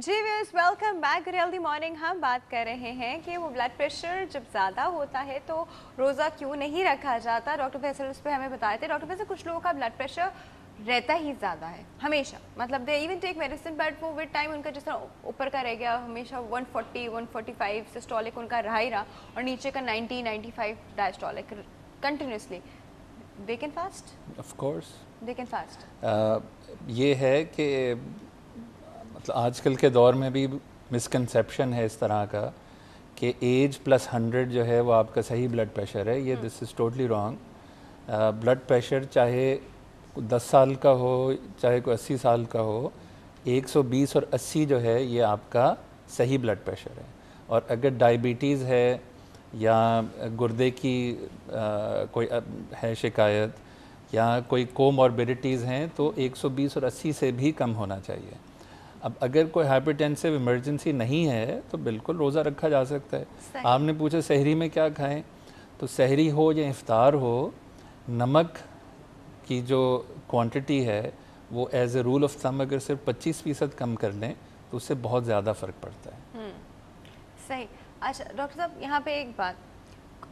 जी viewers, welcome back healthy morning. हम बात कर रहे हैं कि वो ब्लड प्रेशर जब ज़्यादा होता है तो रोज़ा क्यों नहीं रखा जाता। डॉक्टर फैसल उस पर हमें बताए थे। डॉक्टर फैसल, कुछ लोगों का ब्लड प्रेशर रहता ही ज़्यादा है हमेशा, मतलब they even take medicine but वो विद टाइम उनका जिस तरह ऊपर का रह गया हमेशा 140 145 सिस्टोलिक उनका रहा ही रहा, और नीचे का 90 95 diastolic continuously. They can fast, of course they can fast. ये है कि मतलब आजकल के दौर में भी मिसकंसेप्शन है इस तरह का कि एज प्लस 100 जो है वो आपका सही ब्लड प्रेशर है। ये this is totally wrong. Blood pressure चाहे 10 साल का हो चाहे कोई 80 साल का हो, 120 और 80 जो है ये आपका सही ब्लड प्रेशर है। और अगर डायबिटीज़ है या गुर्दे की कोई है शिकायत या कोई कोमॉर्बिडिटीज़ हैं तो 120 और 80 से भी कम होना चाहिए। अब अगर कोई हाइपरटेंसिव इमरजेंसी नहीं है तो बिल्कुल रोज़ा रखा जा सकता है। आपने पूछा सहरी में क्या खाएं, तो सहरी हो या इफ्तार हो, नमक की जो क्वांटिटी है वो as a rule of thumb अगर सिर्फ 25% कम कर लें तो उससे बहुत ज़्यादा फ़र्क पड़ता है। सही। अच्छा डॉक्टर साहब, यहाँ पे एक बात,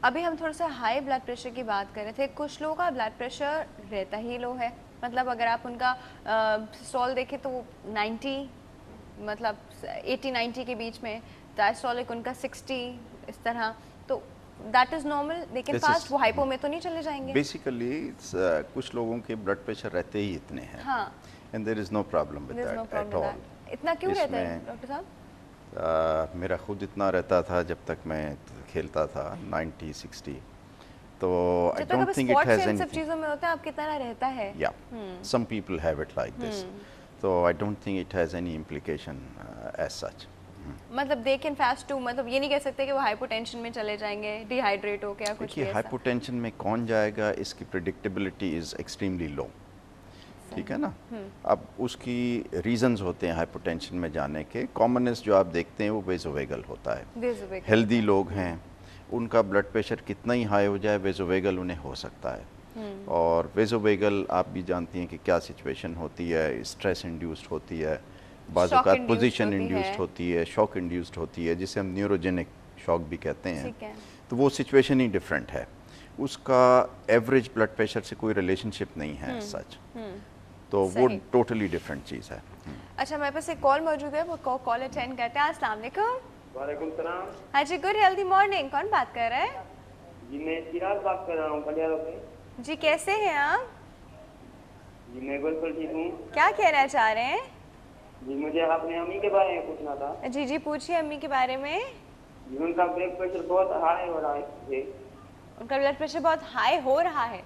अभी हम थोड़ा सा हाई ब्लड प्रेशर की बात कर रहे थे। कुछ लोगों का ब्लड प्रेशर रहता ही लो है, मतलब अगर आप उनका सिस्टोल देखें तो 90, मतलब 80-90 के बीच में, डायस्टोलिक उनका 60 इस तरह, तो दैट इज़ नॉर्मल। लेकिन फास्ट वो हाइपो में तो नहीं चले जाएंगे। बेसिकली कुछ लोगों के ब्लड प्रेशर रहते ही इतने हैं, हाँ, and there is no problem with that at all. इतना क्यों रहता है डॉक्टर साहब? मेरा खुद इतना रहता था जब तक मैं खेलता था 90-60, तो I don't think it has सब चीज़ों में होता है, आपकी तरह रहता है। या some people have it like this, तो I don't think it has any implication as such. मतलब दे कैन फास्ट टू, मतलब ये नहीं कह सकते कि वो हाइपोटेंशन में चले जाएंगे, डिहाइड्रेट हो गया कुछ भी ऐसा। हाइपोटेंशन में कौन जाएगा, इसकी प्रेडिक्टेबिलिटी इज़ एक्सट्रीमली लो, ठीक है ना। अब उसकी रीजंस होते हैं हाइपोटेंशन में जाने के। कॉमनेस्ट जो आप देखते हैं वो वेज़ोवेगल होता है। हेल्दी लोग हैं उनका ब्लड प्रेशर कितना ही हाई हो जाए, वेज़ोवेगल उन्हें हो सकता है। और वेज़ोवेगल आप भी जानती हैं कि क्या सिचुएशन होती है, स्ट्रेस इंड्यूस्ड होती है, बाज़ औक़ात पोजीशन इंड्यूस्ड होती है, शॉक इंड्यूस्ड होती है, जिसे हम न्यूरोजेनिक शॉक भी कहते हैं। तो वो सिचुएशन ही डिफरेंट है, उसका एवरेज ब्लड प्रेशर से कोई रिलेशनशिप नहीं है सच, तो वो टोटली डिफरेंट चीज़ है। अच्छा, मेरे पास एक कॉल मौजूद है, वो कॉल अटेंड करते हैं। अस्सलाम वालेकुम। वालेकुम सलाम। हाँ जी, गुड हेल्दी मॉर्निंग। कौन बात कर रहा है? जी मैं चिराग बात कर रहा हूँ कलियारों से। जी कैसे हैं आप? जी मैं बिल्कुल ठीक हूँ। क्या कहना चाह रहे हैं? जी मुझे अपने अम्मी के बारे में पूछना था। जी जी पूछिए अम्मी के बारे में। जी उनका ब्लड प्रेशर बहुत हाई हो रहा है। उनका ब्लड प्रेशर बहुत हाई हो रहा है?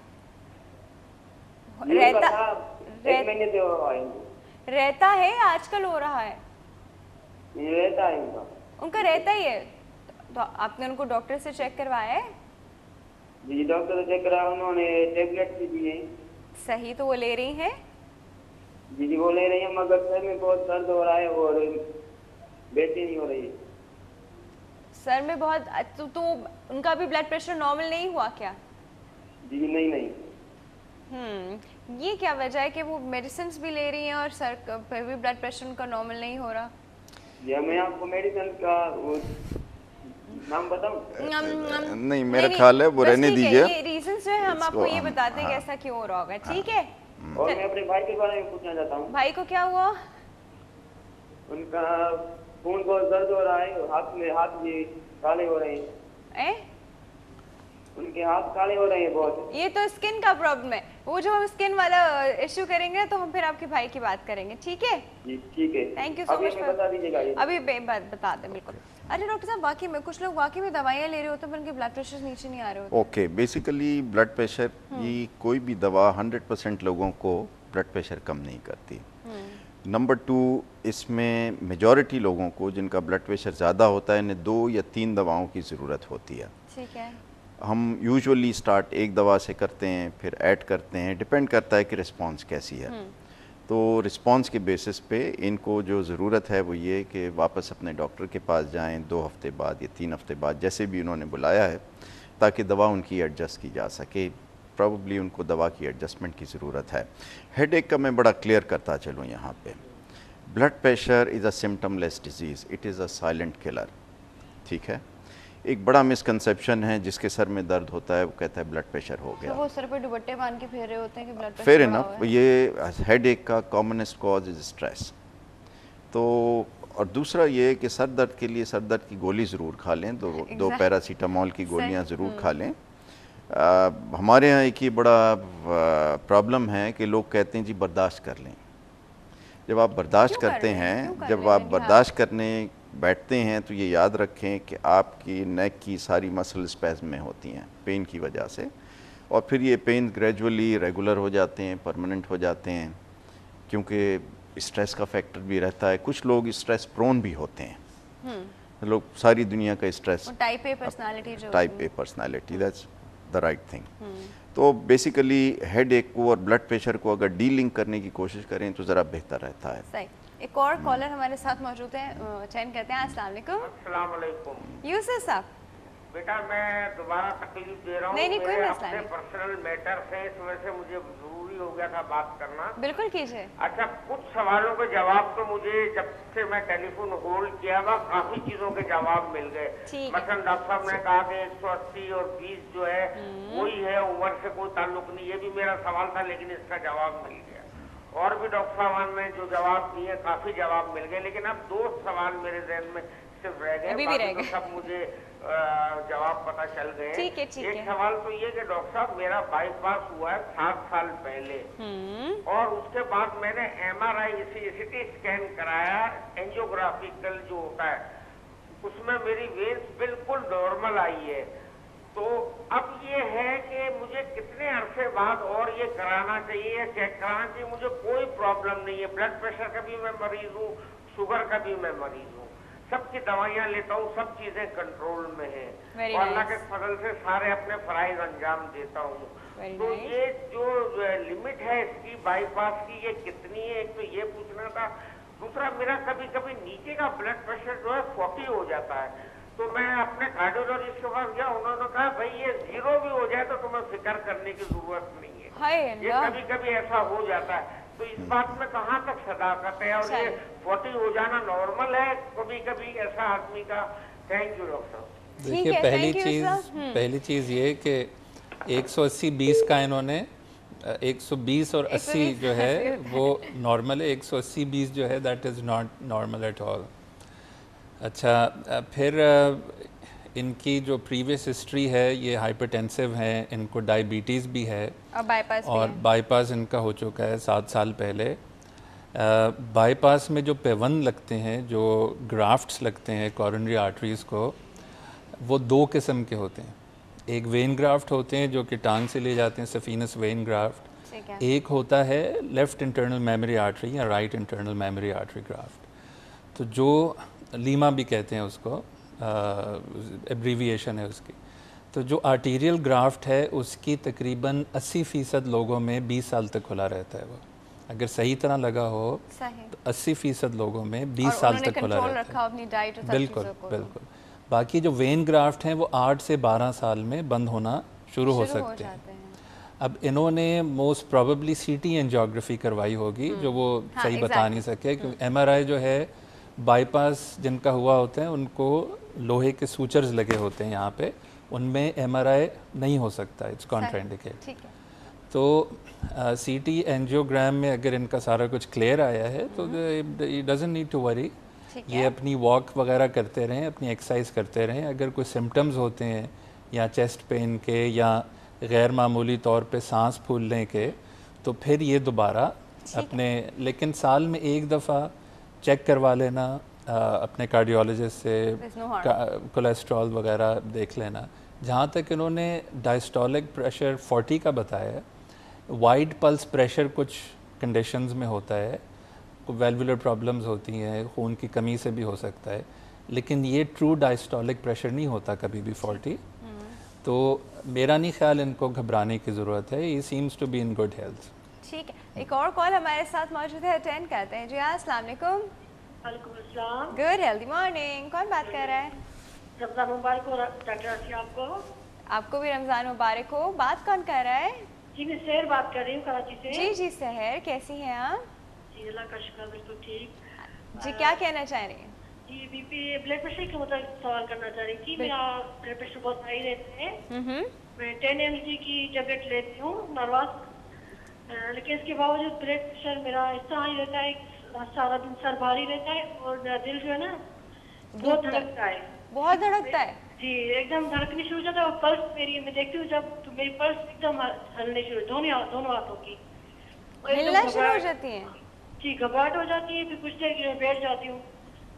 एक महीने से हो रहा है। रहता है या आजकल हो रहा है? रहता है उनका रहता ही है। तो आपने उनको डॉक्टर से चेक करवाया है? जी डॉक्टर से चेक कराया, उन्होंने टेबलेट भी दी है। सही, तो वो ले रही हैं? जी वो ले रही है, मगर सर में बहुत दर्द हो रहा है और बेचैनी हो रही है। सर में बहुत तो उनका भी ब्लड प्रेशर नॉर्मल नहीं हुआ क्या? जी नहीं। ये क्या वजह है कि वो मेडिसिन भी ले रही हैं और सर फिर भी ब्लड प्रेशर उनका नॉर्मल नहीं हो रहा? जी मैं आपको मेडिसिन का वो नाम बताऊं? नहीं, मेरा ख्याल है वो रहने दीजिए। ये रीजन जो है हम आपको ये बताते हैं कि ऐसा क्यों हो रहा होगा, ठीक है। और मैं अपने भाई के बारे में पूछना चाहता हूँ। भाई को क्या हुआ? उनका खून बहुत दर्द हो रहा है, हाथ भी काले हो रहे हैं। उनके हाथ काले हो रहे हैं बहुत। ये तो स्किन का प्रॉब्लम है। वो जो हम स्किन वाला इश्यू करेंगे तो हम फिर आपके भाई की बात करेंगे, ठीक है? जी ठीक है। Thank you so much. बता दीजिएगा ये। अभी बता दें, बिल्कुल। अरे डॉक्टर साहब, वाकई में कुछ लोग वाकई में दवाइयाँ ले रहे होते हैं पर उनके ब्लड प्रेशर नीचे नहीं आ रहे होते। ओके, बेसिकली ब्लड प्रेशर की कोई भी दवा 100% लोगों को ब्लड प्रेशर कम नहीं करती। नंबर 2, इसमें मेजॉरिटी लोगों को जिनका ब्लड प्रेशर ज़्यादा होता है इन्हें 2 या 3 दवाओं की ज़रूरत होती है। ठीक है। हम यूजुअली स्टार्ट एक दवा से करते हैं, फिर ऐड करते हैं, डिपेंड करता है कि रिस्पांस कैसी है। तो रिस्पांस के बेसिस पे इनको जो ज़रूरत है वो ये कि वापस अपने डॉक्टर के पास जाएं 2 हफ्ते बाद या 3 हफ्ते बाद, जैसे भी उन्होंने बुलाया है, ताकि दवा उनकी एडजस्ट की जा सके। प्रॉबली उनको दवा की एडजस्टमेंट की ज़रूरत है। हेडेक का मैं बड़ा क्लियर करता चलूँ यहाँ पे। Blood pressure is a symptomless disease, it is a silent killer. ठीक है, एक बड़ा मिसकंसेप्शन है, जिसके सर में दर्द होता है वो कहता है ब्लड प्रेशर हो गया। तो वो सर पे दुपट्टे बांध के फेर रहे होते हैं कि ब्लड प्रेशर फेयर बढ़ा इनफ, हुआ है। ये हेड एक का कॉमनेस्ट कॉज इज़ स्ट्रेस। तो और दूसरा ये कि सर दर्द के लिए सर दर्द की गोली ज़रूर खा लें, दो पैरासीटामोल की गोलियां ज़रूर खा लें। हमारे यहाँ एक ही बड़ा प्रॉब्लम है कि लोग कहते हैं जी बर्दाश्त कर लें। जब आप बर्दाश्त करते हैं, जब आप बर्दाश्त करने बैठते हैं तो ये याद रखें कि आपकी नेक की सारी मसल स्पैज़म में होती हैं पेन की वजह से, और फिर ये पेन ग्रेजुअली रेगुलर हो जाते हैं, परमानेंट हो जाते हैं, क्योंकि स्ट्रेस का फैक्टर भी रहता है। कुछ लोग स्ट्रेस प्रोन भी होते हैं, लोग सारी दुनिया का स्ट्रेस, टाइप ए पर्सनालिटी जो type A personality, that's the right thing. तो बेसिकली हेड एक को और ब्लड प्रेशर को अगर डीलिंक करने की कोशिश करें तो ज़रा बेहतर रहता है। सही। एक और कॉलर हमारे साथ मौजूद हैं, चैन कहते हैं। अस्सलाम वालेकुम। अस्सलाम वालेकुम। यूसुफ साहब। बेटा मैं दोबारा तकलीफ दे रहा हूँ। नहीं कोई मसला नहीं। पर्सनल मैटर है, इस वजह से मुझे जरूरी हो गया था बात करना। बिल्कुल कीजिए। अच्छा, कुछ सवालों के जवाब तो मुझे जब से मैं टेलीफोन होल्ड किया हुआ काफी चीजों के जवाब मिल गए। मसलन डॉक्टर साहब ने कहा कि 180 और 20 जो है वही है, उम्र से कोई ताल्लुक नहीं। ये भी मेरा सवाल था, लेकिन इसका जवाब मिल गया। और भी डॉक्टर साहब ने जो जवाब दिए काफी जवाब मिल गए, लेकिन अब 2 सवाल मेरे जहन में सिर्फ रह गए, तो सब मुझे जवाब पता चल गए। ठीक है। एक सवाल तो ये कि डॉक्टर साहब मेरा बाईपास हुआ है 7 साल पहले, और उसके बाद मैंने MRI CT स्कैन कराया, एंजियोग्राफिकल जो होता है उसमें मेरी वेन्स बिल्कुल नॉर्मल आई है। तो अब ये है कि मुझे कितने अरसे बाद और ये कराना चाहिए या चेक कराना चाहिए? मुझे कोई प्रॉब्लम नहीं है, ब्लड प्रेशर का भी मैं मरीज हूँ, शुगर का भी मैं मरीज हूँ, सबकी दवाइयाँ लेता हूँ, सब चीजें कंट्रोल में है, और अल्लाह के फजल से सारे अपने फराइज अंजाम देता हूँ। तो ये जो लिमिट है इसकी बाईपास की, ये कितनी है? एक तो ये पूछना था। दूसरा, मेरा कभी कभी नीचे का ब्लड प्रेशर जो है 40 हो जाता है, तो मैं अपने कार्डियोलॉजिस्ट के पास गया, उन्होंने कहा भाई ये 0 भी हो जाए तो तुम्हें फिक्र करने की जरूरत नहीं है, ये कभी कभी ऐसा हो जाता है। तो इस बात में कहाँ तक सदाकत है? और ये 40 हो जाना नॉर्मल है कभी कभी ऐसा आदमी का? Thank you doctor. देखिए, पहली चीज़ ये कि 180-20 का इन्होंने 120 और 80 जो है वो नॉर्मल है, 180-20 जो है that is not normal at all. अच्छा, फिर इनकी जो प्रीवियस हिस्ट्री है, ये हाइपरटेंसिव है, इनको डायबिटीज़ भी है और बाईपास इनका हो चुका है 7 साल पहले। बाईपास में जो पेवन लगते हैं, जो ग्राफ्ट्स लगते हैं कॉरोनरी आर्टरीज़ को, वो 2 किस्म के होते हैं। एक वेन ग्राफ्ट होते हैं जो कि टांग से ले जाते हैं, सफीनस वेन ग्राफ्ट। एक होता है लेफ़्ट इंटरनल मेमोरी आर्टरी या right internal memory artery graft, तो जो लीमा भी कहते हैं उसको, एब्रीविएशन है उसकी। तो जो आर्टीरियल ग्राफ्ट है उसकी तकरीबन 80% लोगों में 20 साल तक खुला रहता है। वो अगर सही तरह लगा हो तो 80% लोगों में 20 साल तक खुला रहता है। बिल्कुल बिल्कुल। बाकी जो वेन ग्राफ्ट हैं वो 8 से 12 साल में बंद होना शुरू हो सकते हैं। अब इन्होंने मोस्ट प्रोबेबली CT एंजियोग्राफी करवाई होगी, जो वो सही बता नहीं सके, क्योंकि MRI जो है बाईपास जिनका हुआ होता है उनको लोहे के सूचर्स लगे होते हैं यहाँ पे, उनमें MRI नहीं हो सकता, इट्स कॉन्ट्राइंडिकेट। तो CT एंजियोग्राम में अगर इनका सारा कुछ क्लियर आया है तो डजंट नीड टू वरी। ये अपनी वॉक वगैरह करते रहें, अपनी एक्सरसाइज करते रहें। अगर कोई सिम्टम्स होते हैं या चेस्ट पेन के या गैर मामूली तौर पे सांस फूलने के, तो फिर ये दोबारा अपने, लेकिन साल में 1 दफ़ा चेक करवा लेना अपने कार्डियोलॉजिस्ट से, कोलेस्ट्रॉल वगैरह देख लेना। जहाँ तक इन्होंने डायस्टोलिक प्रेशर 40 का बताया है, वाइड पल्स प्रेशर कुछ कंडीशंस में होता है, वेल्वुलर प्रॉब्लम्स होती हैं, खून की कमी से भी हो सकता है, लेकिन ये ट्रू डायस्टोलिक प्रेशर नहीं होता कभी भी 40। तो मेरा नहीं ख्याल इनको घबराने की ज़रूरत है, he seems to be in good health. ठीक है, एक और कॉल हमारे साथ मौजूद है, अटेंड करते हैं। जी अस्सलाम वालेकुम। वालेकुम अस्सलाम। Good healthy morning. कौन बात कर रहा है? रमज़ान मुबारक हो डॉक्टर आपको। आपको भी रमज़ान मुबारक हो। बात कौन कर रहा है? जी मैं सहर बात कर रही हूँ कराची से। जी सहर, कैसी हैं आप? जी अल्लाह का शुक्र, बिल्कुल ठीक। जी क्या कहना चाह रही हैं? जी बीपी ब्लड प्रेशर के मतलब सवाल करना चाह रही थी। मेरा ब्लड प्रेशर बहुत हाई रहता है। मैं 10 mg की टेबलेट लेती हूँ नॉर्वास, लेकिन इसके बावजूद ब्लड प्रेशर मेरा इस तरह हाई रहता है, सारा दिन सर भारी रहता है और मेरा दिल जो है ना बहुत धड़कता है। बहुत धड़कता है? जी एकदम धड़कने शुरू हो जाता है और पल्स मेरी, मैं देखती हूँ जब तो मेरी पल्स एकदम हलने शुरू, दोनों हाथों की हिलना शुरू हो जाती है? जी घबराहट हो जाती है, फिर कुछ देर के लिए बैठ जाती हूँ,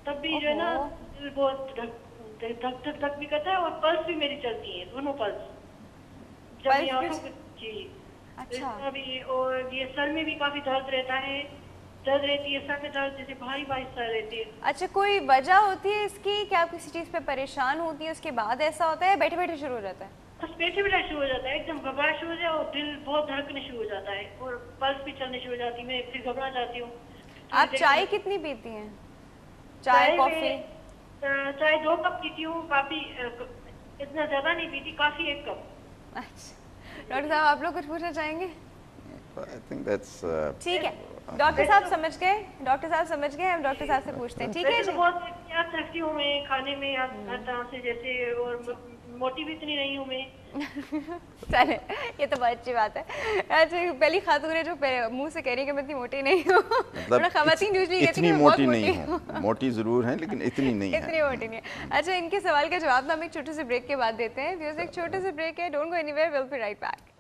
तब भी जो है ना दिल बहुत धक भी करता है और पल्स भी मेरी चलती है, दोनों पल्स जब पल्स ये भी- आंखों जी। अच्छा। अभी और ये सर में भी काफी दर्द रहता है, दर्द रहती है सर में, दर्द जैसे भारी भारी सर रहती है। अच्छा, कोई वजह होती है इसकी कि आप किसी चीज़ पे परेशान होती है उसके बाद ऐसा होता है, बैठे बैठे शुरू हो जाता है? बस बैठे बैठे शुरू हो जाता है, एकदम घबराहट शुरू हो जाए और दिल बहुत धड़कने शुरू हो जाता है और पल्स भी चलने शुरू हो जाती है, मैं फिर घबरा जाती हूँ। आप चाय कितनी पीती हैं? चाय कॉफी? चाय 2 कप पीती हूँ, काफी इतना ज्यादा नहीं पीती, काफी 1 कप। अच्छा, डॉक्टर साहब आप लोग कुछ पूछना चाहेंगे? I think that's ठीक है, डॉक्टर साहब समझ गए, डॉक्टर साहब समझ गए, हम डॉक्टर साहब से पूछते हैं। ठीक है वैसे जी। तो बहुत एहतियात रखती हूँ मैं खाने में, हर तरह से, जैसे और मोटी भी इतनी नहीं हूँ मैं। चले, ये तो बहुत अच्छी बात है। अच्छा, पहली खातून है जो मुंह से कह रही है कि मैं इतनी मोटी नहीं हूँ। मतलब खवातीन यूजुअली कहती इतनी हैं कि मैं बहुत मोटी मोटी नहीं हूँ। हूँ, मोटी जरूर है लेकिन इतनी नहीं है। इतनी मोटी नहीं है। अच्छा, इनके सवाल का जवाब ना हम एक छोटे से ब्रेक के बाद देते हैं। व्यूअर्स, एक छोटे से ब्रेक है, don't go anywhere, will be right back.